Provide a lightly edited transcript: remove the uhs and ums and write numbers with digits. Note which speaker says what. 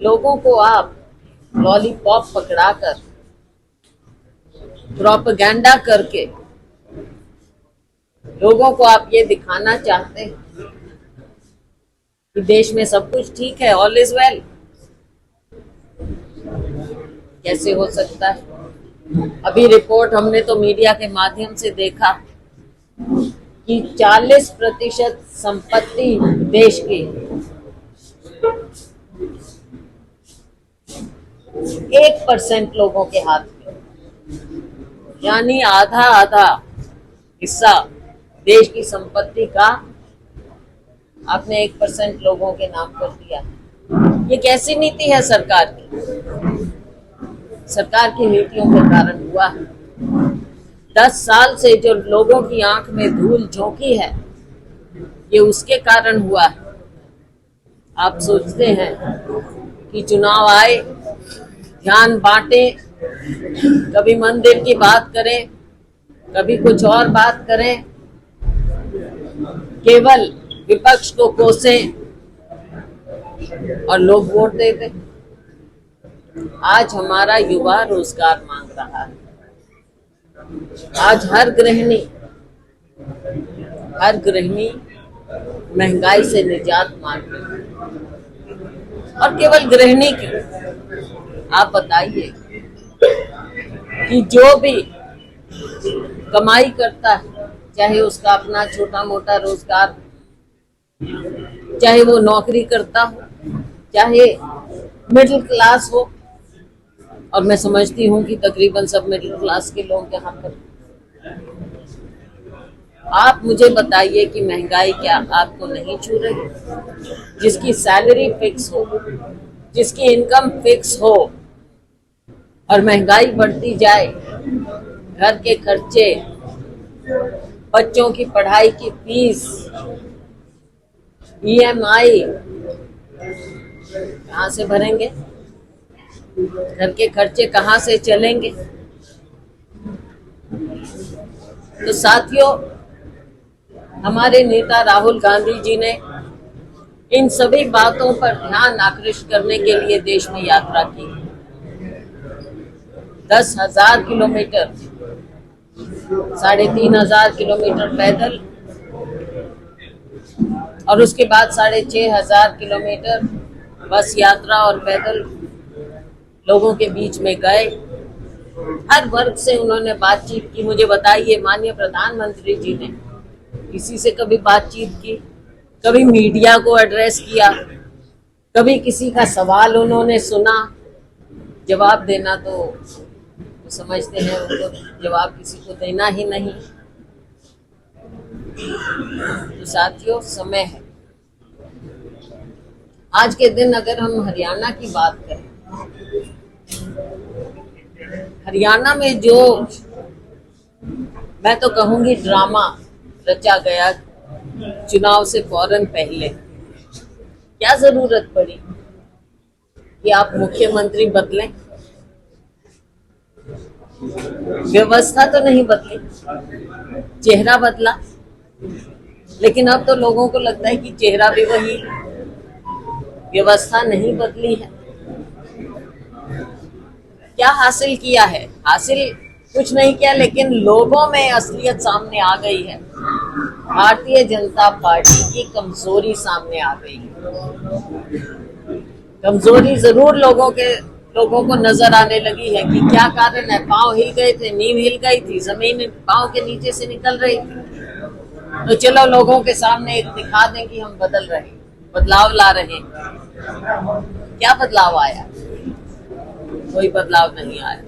Speaker 1: लोगों को आप लॉलीपॉप पकड़ाकर प्रोपेगेंडा करके लोगों को आप ये दिखाना चाहते हैं कि देश में सब कुछ ठीक है, ऑल इज वेल। कैसे हो सकता है? अभी रिपोर्ट हमने तो मीडिया के माध्यम से देखा कि 40% संपत्ति देश की 1% लोगों के हाथ में, यानी आधा आधा हिस्सा देश की संपत्ति का आपने 1% लोगों के नाम कर दिया। ये कैसी नीति है सरकार की? सरकार की नीतियों के कारण हुआ है। 10 साल से जो लोगों की आंख में धूल झोंकी है, ये उसके कारण हुआ है। आप सोचते हैं कि चुनाव आए, ध्यान बांटे, कभी मंदिर की बात करें, कभी कुछ और बात करें, केवल विपक्ष को कोसें और लोग वोट देते। आज हमारा युवा रोजगार मांग रहा है। आज हर गृहिणी महंगाई से निजात मांग रही है। और केवल गृहिणी की, आप बताइए कि जो भी कमाई करता है, चाहे उसका अपना छोटा मोटा रोजगार, चाहे वो नौकरी करता हो, चाहे मिडिल क्लास हो, और मैं समझती हूँ कि तकरीबन सब मिडिल क्लास के लोग यहाँ पर। आप मुझे बताइए कि महंगाई क्या आपको नहीं छू रही? जिसकी सैलरी फिक्स हो, जिसकी इनकम फिक्स हो और महंगाई बढ़ती जाए, घर के खर्चे, बच्चों की पढ़ाई की फीस, EMI कहाँ से भरेंगे? घर के खर्चे कहाँ से चलेंगे? तो साथियों, हमारे नेता राहुल गांधी जी ने इन सभी बातों पर ध्यान आकृष्ट करने के लिए देश में यात्रा की। 10,000 किलोमीटर, 3,500 किलोमीटर पैदल, और उसके बाद 6,500 किलोमीटर बस यात्रा और पैदल लोगों के बीच में गए। हर वर्ग से उन्होंने बातचीत की। मुझे बताइए, माननीय प्रधानमंत्री जी ने किसी से कभी बातचीत की? कभी मीडिया को एड्रेस किया? कभी किसी का सवाल उन्होंने सुना? जवाब देना तो समझते हैं उनको जवाब किसी को देना ही नहीं। तो साथियों, समय है। आज के दिन अगर हम हरियाणा की बात करें, हरियाणा में जो, मैं तो कहूंगी, ड्रामा रचा गया चुनाव से फौरन पहले, क्या जरूरत पड़ी कि आप मुख्यमंत्री बदलें? व्यवस्था तो नहीं बदली, चेहरा बदला। लेकिन अब तो लोगों को लगता है कि चेहरा भी वही, व्यवस्था नहीं बदली है। क्या हासिल किया है? हासिल कुछ नहीं किया, लेकिन लोगों में असलियत सामने आ गई है। भारतीय जनता पार्टी की कमजोरी सामने आ गई है। कमजोरी जरूर लोगों को नजर आने लगी है कि क्या कारण है। पांव हिल गए थे, नींव हिल गई थी, जमीन पांव के नीचे से निकल रही थी। तो चलो लोगों के सामने एक दिखा दें कि हम बदल रहे, बदलाव ला रहे। क्या बदलाव आया? कोई बदलाव नहीं आया।